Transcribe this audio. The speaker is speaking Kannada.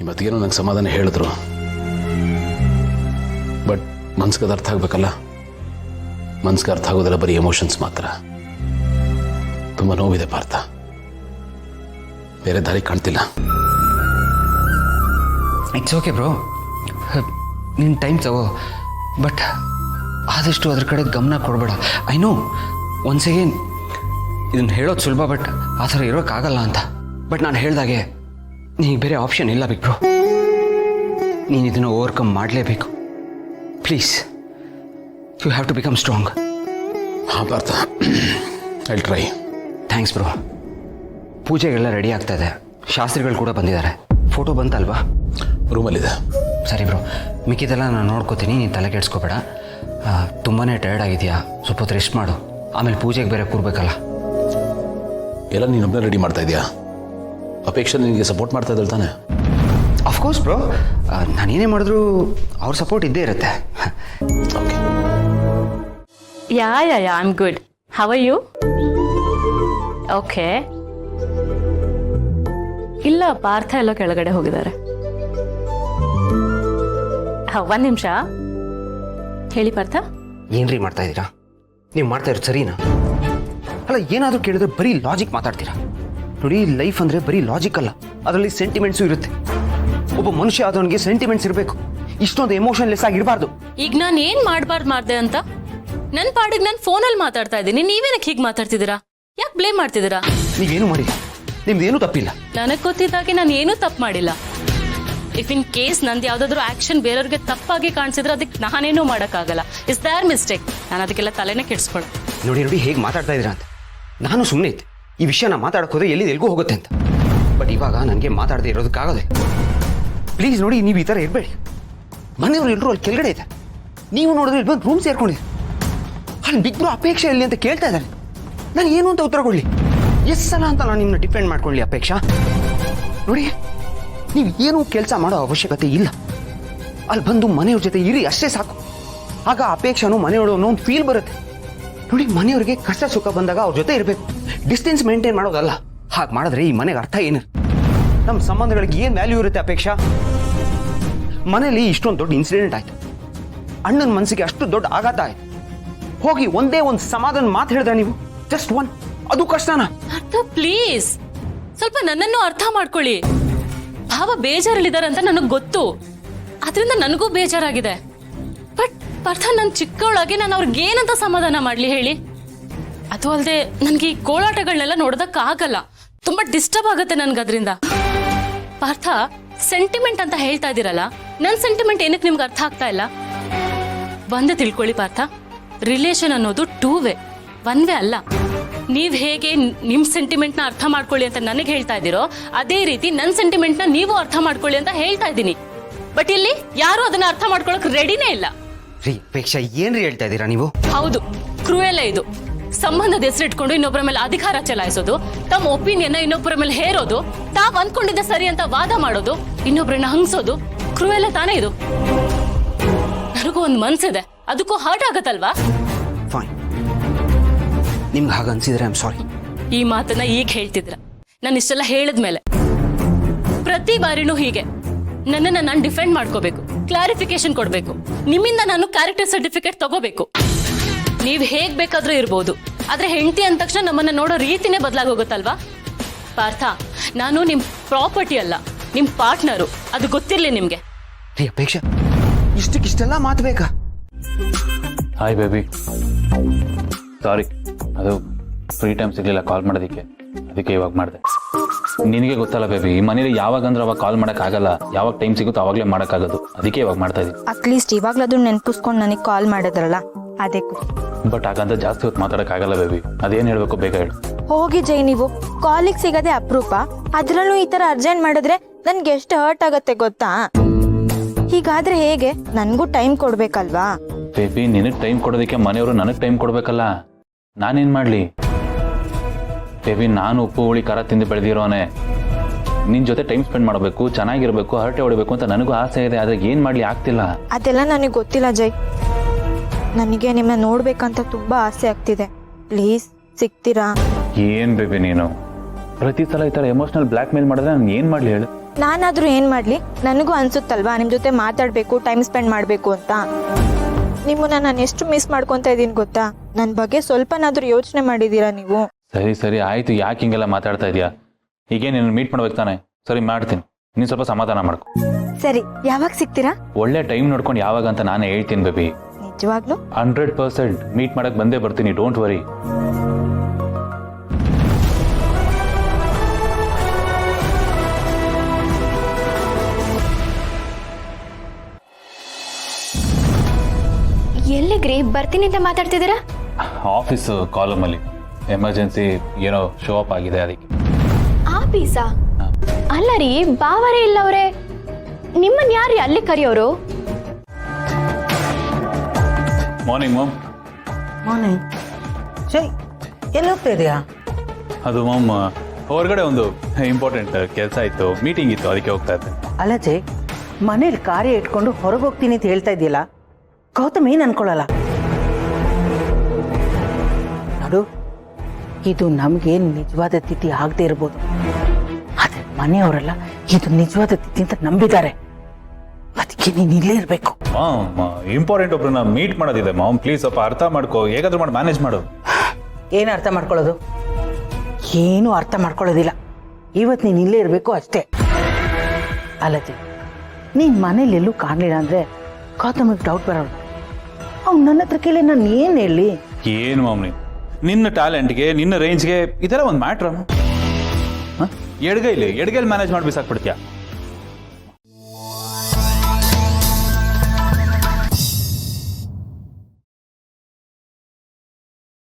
ನಿಮ್ಮ ಅತ್ತಿಗೇನೋ ನಂಗೆ ಸಮಾಧಾನ ಹೇಳಿದ್ರು, ಬಟ್ ಮನ್ಸಿಗೆ ಅದು ಅರ್ಥ ಆಗ್ಬೇಕಲ್ಲ. ಮನ್ಸಿಗೆ ಅರ್ಥ ಆಗೋದೆಲ್ಲ ಬರೀ ಎಮೋಷನ್ಸ್ ಮಾತ್ರ. ತುಂಬ ನೋವಿದೆ ಪಾರ್ಥ, ಬೇರೆ ದಾರಿ ಕಾಣ್ತಿಲ್ಲ. ಇಟ್ಸ್ ಓಕೆ ಬ್ರೋ, ನಿನ್ನ ಟೈಮ್ ತಗೋ, ಬಟ್ ಆದಷ್ಟು ಅದ್ರ ಕಡೆ ಗಮನ ಕೊಡಬೇಡ. ಐ ನೋ ಒನ್ಸ್ ಅಗೇನ್ ಇದನ್ನು ಹೇಳೋದು ಸುಲಭ, ಬಟ್ ಆ ಥರ ಇರೋಕ್ಕಾಗಲ್ಲ ಅಂತ. ಬಟ್ ನಾನು ಹೇಳ್ದಾಗೆ ನಿನಗೆ ಬೇರೆ ಆಪ್ಷನ್ ಇಲ್ಲ ಬಿಗ್ ಬ್ರೋ. ನೀನು ಇದನ್ನು ಓವರ್ಕಮ್ ಮಾಡಲೇಬೇಕು. Please, you have to become strong. ಹಾಂ Partha, I try. Thanks bro. ಪೂಜೆಗೆಲ್ಲ ರೆಡಿ ಆಗ್ತಾ ಇದೆ, ಶಾಸ್ತ್ರಿಗಳು ಕೂಡ ಬಂದಿದ್ದಾರೆ. ಫೋಟೋ ಬಂತಲ್ವಾ? ರೂಮಲ್ಲಿದೆ. ಸರಿ ಬ್ರೋ, ಮಿಕ್ಕಿದೆಲ್ಲ ನಾನು ನೋಡ್ಕೋತೀನಿ, ನೀನು ತಲೆ ಕೆಡಿಸ್ಕೋಬೇಡ. ತುಂಬಾ ಟಯರ್ಡ್ ಆಗಿದೆಯಾ, ಸ್ವಲ್ಪ ಹೊತ್ತು ರೆಸ್ಟ್ ಮಾಡು. ಆಮೇಲೆ ಪೂಜೆಗೆ ಬೇರೆ ಕೂರ್ಬೇಕಲ್ಲ. ಎಲ್ಲ ನೀನೊಬ್ಬನೇ ರೆಡಿ ಮಾಡ್ತಾ ಇದೆಯಾ? ಅಪೇಕ್ಷೆ ನಿನಗೆ ಸಪೋರ್ಟ್ ಮಾಡ್ತಾ ಇದ್ದಾಳೆ ತಾನೆ? ಅಫ್ಕೋರ್ಸ್ ಬ್ರೋ, ನಾನೇನೇ ಮಾಡಿದ್ರು ಅವ್ರ ಸಪೋರ್ಟ್ ಇದ್ದೇ ಇರುತ್ತೆ. Okay. Yeah, I'm good. How are you? Okay. ಇಲ್ಲ, ಪಾರ್ಥ ಎಲ್ಲೋ ಕೆಳಗಡೆ ಹೋಗಿದ್ದಾರೆ. ಒಂದು ನಿಮಿಷ ಹೇಳಿ ಪಾರ್ಥ. ಏನ್ರಿ ಮಾಡ್ತಾ ಇದ್ದೀರಾ? ನೀವು ಮಾಡ್ತಾ ಇರೋದು ಸರಿನಾ? ಅಲ್ಲ, ಏನಾದರೂ ಕೇಳಿದ್ರೆ ಬರೀ ಲಾಜಿಕ್ ಮಾತಾಡ್ತೀರಾ. ನೋಡಿ, ಲೈಫ್ ಅಂದರೆ ಬರೀ ಲಾಜಿಕ್ ಅಲ್ಲ, ಅದರಲ್ಲಿ ಸೆಂಟಿಮೆಂಟ್ಸು ಇರುತ್ತೆ. ಒಬ್ಬ ಮನುಷ್ಯ ಆದವನಿಗೆ ಸೆಂಟಿಮೆಂಟ್ಸ್ ಇರಬೇಕು, ಇಷ್ಟೊಂದು ಎಮೋಷನ್ಲೆಸ್ ಆಗಿರಬಾರ್ದು. ಈಗ ನಾನು ಏನ್ ಮಾಡ್ದೆ ಅಂತ ನನ್ನ ಪಾಡಿಗೆ ನಾನು ಫೋನಲ್ಲಿ ಮಾತಾಡ್ತಾ ಇದ್ದೀನಿ, ನೀವೇನಕ್ಕೆ ಹೀಗೆ ಮಾತಾಡ್ತಿದ್ದೀರಾ? ಯಾಕೆ ಬ್ಲೇಮ್ ಮಾಡ್ತಿದ್ದೀರಾ? ನೀವೇನು ಮಾಡಿಲ್ಲ, ನಿಮ್ದೇನು ತಪ್ಪಿಲ್ಲ. ನನಗೆ ಗೊತ್ತಿದ್ದಾಗೆ ನಾನು ಏನೂ ತಪ್ಪು ಮಾಡಿಲ್ಲ. ಇಫ್ ಇನ್ ಕೇಸ್ ನಂದು ಯಾವ್ದಾದ್ರು ಆಕ್ಷನ್ ಬೇರೆಯವ್ರಿಗೆ ತಪ್ಪಾಗಿ ಕಾಣಿಸಿದ್ರೆ ಅದಕ್ಕೆ ನಾನೇನೂ ಮಾಡೋಕ್ಕಾಗಲ್ಲ. It's their mistake. ನಾನು ಅದಕ್ಕೆಲ್ಲ ತಲೆನೇ ಕೆಡಿಸ್ಕೊಳ. ನೋಡಿ ಹೇಗೆ ಮಾತಾಡ್ತಾ ಇದ್ದೀರಾ ಅಂತ. ನಾನು ಸುಮ್ಮನೆ ಇದ್ದೆ, ಈ ವಿಷಯನ ಮಾತಾಡಕ್ಕೆ ಹೋದ್ರೆ ಎಲ್ಲಿಗೂ ಹೋಗುತ್ತೆ ಅಂತ. ಬಟ್ ಇವಾಗ ನನಗೆ ಮಾತಾಡದೆ ಇರೋದಕ್ಕಾಗದೆ. ಪ್ಲೀಸ್ ನೋಡಿ, ನೀವು ಈ ಥರ ಇರಬೇಡಿ. ಮನೆಯವರು ಎಲ್ಲರೂ ಅಲ್ಲಿ ಕೆಳಗಡೆ ಇದ್ದಾರೆ, ನೀವು ನೋಡಿದ್ರೆ ಇಲ್ಲಿ ಬಂದು ರೂಮ್ ಸೇರ್ಕೊಂಡಿರಿ. ಅಲ್ಲಿ ಬಿಗ್ ಬ್ರೋ ಅಪೇಕ್ಷೆ ಎಲ್ಲಿ ಅಂತ ಕೇಳ್ತಾ ಇದ್ದಾರೆ. ನಾನು ಏನು ಅಂತ ಉತ್ತರ ಕೊಡಲಿ? ಎಷ್ಟು ಸಲ ಅಂತ ನಾನು ನಿಮ್ಮನ್ನ ಡಿಪೆಂಡ್ ಮಾಡ್ಕೊಳ್ಳಿ ಅಪೇಕ್ಷಾ? ನೋಡಿ, ನೀವು ಏನೂ ಕೆಲಸ ಮಾಡೋ ಅವಶ್ಯಕತೆ ಇಲ್ಲ. ಅಲ್ಲಿ ಬಂದು ಮನೆಯವ್ರ ಜೊತೆ ಇರಿ, ಅಷ್ಟೇ ಸಾಕು. ಆಗ ಅಪೇಕ್ಷಾನು ಮನೆಯವರು ಅನ್ನೋ ಒಂದು ಫೀಲ್ ಬರುತ್ತೆ. ನೋಡಿ, ಮನೆಯವ್ರಿಗೆ ಕಷ್ಟ ಸುಖ ಬಂದಾಗ ಅವ್ರ ಜೊತೆ ಇರಬೇಕು, ಡಿಸ್ಟೆನ್ಸ್ ಮೇಂಟೈನ್ ಮಾಡೋದಲ್ಲ. ಹಾಗೆ ಮಾಡಿದ್ರೆ ಈ ಮನೆಗೆ ಅರ್ಥ ಏನು? ನಮ್ಮ ಸಂಬಂಧಗಳಿಗೆ ಏನು ವ್ಯಾಲ್ಯೂ ಇರುತ್ತೆ ಅಪೇಕ್ಷಾ? ಮನೇಲಿ ಇಷ್ಟೊಂದು ದೊಡ್ಡ ಇನ್ಸಿಡೆಂಟ್ ಆಯ್ತು, ಅಣ್ಣನ ಮನಸ್ಸಿಗೆ ಅಷ್ಟು ದೊಡ್ಡ ಆಘಾತ ಆಯ್ತು. ಹೋಗಿ ಒಂದೇ ಒಂದು ಸಮಾಧಾನ ಮಾತು ಹೇಳಿದ್ರೆ ನೀವು, ಜಸ್ಟ್ ಒನ್, ಅದು ಕಷ್ಟನಾ? ಅರ್ಥ, ಪ್ಲೀಸ್ ಸ್ವಲ್ಪ ನನ್ನನ್ನು ಅರ್ಥ ಮಾಡ್ಕೊಳ್ಳಿ. ಭಾವ ಬೇಜಾರಲ್ಲಿದ್ದಾರೆ ಅಂತ ನನಗೆ ಗೊತ್ತು, ಅದರಿಂದ ನನಗೂ ಬೇಜಾರಾಗಿದೆ. ಬಟ್ ಪಾರ್ಥ, ನಾನು ಚಿಕ್ಕವಳಾಗಿ ನಾನು ಅವ್ರಿಗೆ ಏನಂತ ಸಮಾಧಾನ ಮಾಡ್ಲಿ ಹೇಳಿ? ಅದು ಅಲ್ಲದೆ ನನ್ಗೆ ಈ ಕೋಲಾಟಗಳನ್ನೆಲ್ಲ ನೋಡೋದಕ್ಕಾಗಲ್ಲ, ತುಂಬಾ ಡಿಸ್ಟರ್ಬ್ ಆಗುತ್ತೆ ನನ್ಗೆ ಅದರಿಂದ. ಪಾರ್ಥ, ಸೆಂಟಿಮೆಂಟ್ ಅಂತ ಹೇಳ್ತಾ ಇದೀರಲ್ಲ, ನನ್ ಸೆಂಟಿಮೆಂಟ್ ಏನಕ್ಕೆ ನಿಮ್ಗೆ ಅರ್ಥ ಆಗ್ತಾ ಇಲ್ಲ? ಒಂದೇ ತಿಳ್ಕೊಳ್ಳಿ ಪಾರ್ಥ, ರಿಲೇಷನ್ ಅನ್ನೋದು 2 ವೇ, 1 ವೇ ಅಲ್ಲ. ನೀವ್ ಹೇಗೆ ನಿಮ್ ಸೆಂಟಿಮೆಂಟ್ ನ ಅರ್ಥ ಮಾಡ್ಕೊಳ್ಳಿ ಅಂತ ನನಗೆ ಹೇಳ್ತಾ ಇದ್ದೀರೋ, ಅದೇ ರೀತಿ ನನ್ ಸೆಂಟಿಮೆಂಟ್ ನ ನೀವು ಅರ್ಥ ಮಾಡ್ಕೊಳ್ಳಿ ಅಂತ ಹೇಳ್ತಾ ಇದ್ದೀನಿ. ಬಟ್ ಇಲ್ಲಿ ಯಾರು ಅದನ್ನ ಅರ್ಥ ಮಾಡ್ಕೊಳಕ್ ರೆಡಿನೇ ಇಲ್ಲ. ರೀ ಅಪೇಕ್ಷಾ, ಏನ್ರಿ ಹೇಳ್ತಾ ಇದ್ದೀರಾ ನೀವು? ಹೌದು, ಕ್ರೂಯಲ್ ಇದು. ಸಂಬಂಧದ ಹೆಸರಿಟ್ಕೊಂಡು ಇನ್ನೊಬ್ಬರ ಮೇಲೆ ಅಧಿಕಾರ ಚಲಾಯಿಸೋದು, ತಮ್ಮ ಒಪಿನಿಯನ್ ಇನ್ನೊಬ್ಬರ ಮೇಲೆ ಹೇರೋದು, ತಾವ್ ಅಂದ್ಕೊಂಡಿದ್ದ ಸರಿ ಅಂತ ವಾದ ಮಾಡೋದು, ಇನ್ನೊಬ್ಬರನ್ನ ಹಂಗ್ಸೋದು, ಕ್ರೂಯಲ್ ತಾನೇ ಇದು. ನನಗೂ ಒಂದು ಮನ್ಸಿದೆ, ಅದಕ್ಕೂ ಹರ್ಟ್ ಆಗತ್ತಲ್ವಾ? ಫೈನ್, ನಿಮ್ಗೆ ಹಾಗೆ ಅನ್ಸಿದ್ರೆ ಐ ಆಮ್ ಸಾರಿ. ಈ ಮಾತನ್ನ ಈಗ ಹೇಳ್ತಿದ್ರ, ನಾನು ಇಷ್ಟೆಲ್ಲ ಹೇಳಿದ್ಮೇಲೆ ಪ್ರತಿ ಬಾರಿನೂ ಹೀಗೆ ನನ್ನನ್ನ ನಾನು ಡಿಫೆಂಡ್ ಮಾಡ್ಕೋಬೇಕು, ಕ್ಲಾರಿಫಿಕೇಶನ್ ಕೊಡ್ಬೇಕು, ನಿಮ್ಮಿಂದ ನಾನು ಕ್ಯಾರೆಕ್ಟರ್ ಸರ್ಟಿಫಿಕೇಟ್ ತಗೋಬೇಕು. ನೀವ್ ಹೇಗ್ ಬೇಕಾದ್ರೂ ಇರ್ಬೋದು, ಆದ್ರೆ ಹೆಂಡತಿ ಅಂದ ತಕ್ಷಣ ನಮ್ಮನ್ನ ನೋಡೋ ರೀತಿನೇ ಬದಲಾಗೋಗುತ್ತಲ್ವಾ? ಪಾರ್ಥ, ನಾನು ನಿಮ್ ಪ್ರಾಪರ್ಟಿ ಅಲ್ಲ, ನಿಮ್ ಪಾರ್ಟ್ನರು, ಅದು ಗೊತ್ತಿರ್ಲಿ ನಿಮ್ಗೆ. ರೀ ಅಪೇಕ್ಷಾ, ಇಷ್ಟಕ್ಕಿಷ್ಟೆಲ್ಲ ಮಾತು ಬೇಕಾ? ಹಾಯ್ ಬೇಬಿ, ಸಾರಿ, ಅದು ಫ್ರೀ ಟೈಮ್ ಸಿಗಲಿಲ್ಲ ಕಾಲ್ ಮಾಡೋದಕ್ಕೆ, ಅದಕ್ಕೆ ಇವಾಗ ಮಾಡಿದೆ. ನಿನಗೆ ಗೊತ್ತಲ್ಲ ಬೇಬಿ, ಈ ಮನೇಲಿ ಯಾವಾಗ ಅಂದ್ರೆ ಅವಾಗ ಕಾಲ್ ಮಾಡೋಕ್ಕಾಗಲ್ಲ, ಯಾವಾಗ ಟೈಮ್ ಸಿಗುತ್ತೋ ಅವಾಗಲೇ ಮಾಡೋಕ್ಕಾಗೋದು, ಅದಕ್ಕೆ ಇವಾಗ ಮಾಡ್ತಾ ಇದ್ದೀನಿ. ಅಟ್ಲೀಸ್ಟ್ ಇವಾಗ್ಲಾದ್ರೂ ನೆನ್ಪಿಸ್ಕೊಂಡು ನನಗೆ ಕಾಲ್ ಮಾಡಿದ್ರಲ್ಲ, ಅದಕ್ಕೂ. ಬಟ್ ಹಾಗಂತ ಜಾಸ್ತಿ ಹೊತ್ತು ಮಾತಾಡೋಕ್ಕಾಗಲ್ಲ ಬೇಬಿ, ಅದೇನು ಹೇಳಬೇಕು ಬೇಗ ಹೇಳು. ಹೋಗಿ ಜೈ, ನೀವು ಕಾಲಿಗೆ ಸಿಗದೆ ಅಪರೂಪ, ಅದ್ರಲ್ಲೂ ಈ ತರ ಅರ್ಜೆಂಟ್ ಮಾಡಿದ್ರೆ ನನ್ಗೆ ಎಷ್ಟು ಹರ್ಟ್ ಆಗತ್ತೆ ಗೊತ್ತಾ? ಹೀಗಾದ್ರೆ ಹೇಗೆ? ನನ್ಗೂ ಟೈಮ್ ಕೊಡ್ಬೇಕಲ್ವಾ? ಬೇಬಿ, ನಿನಗೆ ಟೈಮ್ ಕೊಡೋದಕ್ಕೆ ಮನೆಯವರು ನನಗೆ ಟೈಮ್ ಕೊಡ್ಬೇಕಲ್ಲ, ನಾನೇನು ಮಾಡಲಿ ಬೇಬಿ? ನಾನು ಉಪ್ಪು ಹುಳಿ ಖಾರ ತಿಂದು ಬೆಳೆದಿರೋನೆ, ನಿನ್ನ ಜೊತೆ ಟೈಮ್ ಸ್ಪೆಂಡ್ ಮಾಡಬೇಕು, ಚೆನ್ನಾಗಿರ್ಬೇಕು, ಹರಟೆ ಹೊಡಿಬೇಕು ಅಂತ ನನಗೂ ಆಸೆ ಇದೆ, ಆದ್ರೆ ಏನು ಮಾಡಲಿ ಆಗ್ತಿಲ್ಲ. ಅದೆಲ್ಲ ನನಗೆ ಗೊತ್ತಿಲ್ಲ ಜೈ, ನನಗೆ ನಿಮ್ಮನ್ನ ನೋಡ್ಬೇಕಂತ ತುಂಬಾ ಆಸೆ ಆಗ್ತಿದೆ. ಪ್ಲೀಸ್ ಸಿಗ್ತೀರಾ? ಏನು ಬೇಬಿ ನೀನು ಪ್ರತಿ ಸಲ ಈ ಥರ ಎಮೋಷನಲ್ ಬ್ಲ್ಯಾಕ್ ಮೇಲ್ ಮಾಡಿದ್ರೆ ನಾನು ಏನು ಮಾಡಲಿ ಹೇಳು? ನಾನಾದರೂ ಏನು ಮಾಡಲಿ, ನನಗೂ ಅನ್ಸುತ್ತಲ್ವಾ ನಿಮ್ಮ ಜೊತೆ ಮಾತಾಡಬೇಕು, ಟೈಮ್ ಸ್ಪೆಂಡ್ ಮಾಡಬೇಕು ಅಂತ. ನಿಮ್ಮನ್ನ ನಾನು ಎಷ್ಟು ಮಿಸ್ ಮಾಡ್ಕೊತಾ ಇದ್ದೀನಿ ಗೊತ್ತಾ? ನನ್ನ ಬಗ್ಗೆ ಸ್ವಲ್ಪನಾದರೂ ಯೋಚನೆ ಮಾಡಿದ್ದೀರಾ ನೀವು? ಸರಿ ಸರಿ ಆಯಿತು, ಯಾಕೆ ಹಿಂಗೆಲ್ಲ ಮಾತಾಡ್ತಾ ಇದೆಯಾ? ಹೀಗೆ ನೀನು ಮೀಟ್ ಮಾಡ್ಬೇಕು ತಾನೆ? ಸರಿ ಮಾಡ್ತೀನಿ, ನೀನು ಸ್ವಲ್ಪ ಸಮಾಧಾನ ಮಾಡ್ಕೊ. ಸರಿ, ಯಾವಾಗ ಸಿಗ್ತೀರಾ? ಒಳ್ಳೆ ಟೈಮ್ ನೋಡ್ಕೊಂಡು ಯಾವಾಗ ಅಂತ ನಾನೇ ಹೇಳ್ತೀನಿ ಬೇಬಿ. ನಿಜವಾಗ್ಲೂ? 100% ಮೀಟ್ ಮಾಡಕ್ಕೆ ಬಂದೇ ಬರ್ತೀನಿ, ಡೋಂಟ್ ವರಿ. ಎಲ್ಲಿಗ್ರಿ ಬರ್ತೀನಿ ಅಂತ ಮಾತಾಡ್ತಿದ್ದೀರಾ? ಆಫೀಸ್ ಕಾಲಮಲ್ಲಿ ಎಮರ್ಜೆನ್ಸಿ ಏನೋ ಶೋ ಅಪ್ ಆಗಿದೆ ಅದಕ್ಕೆ. ಆಫೀಸಾ? ಅಲ್ಲ ರೀ, ಬಾವರೇ ಇಲ್ಲ ಅವ್ರೆ. ನಿಮ್ಮನ್ ಯಾರು ಅಲ್ಲಿ ಕರೆಯೋರು? Morning ma'am. ಮಾರ್ನಿಂಗ್. ಜೈ, ಎಲ್ಲಿ ಹೋಗ್ತಾ ಇದೆಯಾ? ಅದು ಮ್ಯಾಮ್ ಹೊರಗಡೆ ಒಂದು ಇಂಪಾರ್ಟೆಂಟ್ ಕೆಲಸ ಇತ್ತು, ಮೀಟಿಂಗ್ ಇತ್ತು, ಅದಕ್ಕೆ ಹೋಗ್ತಾ ಇದ್ದೆ. ಅಲ್ಲ ಜೈ, ಮನೇಲಿ ಕಾರ್ಯ ಇಟ್ಕೊಂಡು ಹೊರಗೆ ಹೋಗ್ತೀನಿ ಅಂತ ಹೇಳ್ತಾ ಇದೆಯಲ್ಲ, ಗೌತಮ್ ಏನು ಅನ್ಕೊಳ್ಳಲ್ಲ ನೋಡು. ಇದು ನಮಗೆ ನಿಜವಾದ ತಿಥಿ ಆಗದೆ ಇರ್ಬೋದು, ಆದರೆ ಮನೆಯವರೆಲ್ಲ ಇದು ನಿಜವಾದ ತಿಥಿ ಅಂತ ನಂಬಿದ್ದಾರೆ. ಅದಕ್ಕೆ ನೀನು ಇಲ್ಲೇ ಇರಬೇಕು. ಮಾಮ್ ಇಂಪಾರ್ಟೆಂಟ್ ಒಬ್ರನ್ನ ಮೀಟ್ ಮಾಡೋದಿದೆ ಮಾಮ್, ಪ್ಲೀಸ್ ಸ್ವಲ್ಪ ಅರ್ಥ ಮಾಡ್ಕೋ, ಹೇಗಾದ್ರೂ ಮಾಡಿ ಮ್ಯಾನೇಜ್ ಮಾಡು. ಏನು ಅರ್ಥ ಮಾಡ್ಕೊಳ್ಳೋದು? ಏನೂ ಅರ್ಥ ಮಾಡ್ಕೊಳ್ಳೋದಿಲ್ಲ. ಇವತ್ತು ನೀನು ಇಲ್ಲೇ ಇರಬೇಕು ಅಷ್ಟೇ. ಅಲ್ಲದೆ ನೀನು ಮನೇಲಿ ಎಲ್ಲೂ ಕಾಣಲಿಲ್ಲ ಅಂದರೆ ಗೌತಮಿಗೆ ಡೌಟ್ ಬರೋದು. ಅವ್ನು ನನ್ನ ಹತ್ರ ಕೇಳಿ ನಾನು ಏನು ಹೇಳಿ? ಏನು ಮಾಮ್ ನಿನ್ನ ಟ್ಯಾಲೆಂಟ್ಗೆ, ನಿನ್ನ ರೇಂಜ್ಗೆ ಇದೆಲ್ಲ ಒಂದು ಮ್ಯಾಟ್ರ? ಎಡಗೈಲಿ ಮ್ಯಾನೇಜ್ ಮಾಡಿ ಬಿಸಾಕ್ಬಿಡ್ತೀಯ.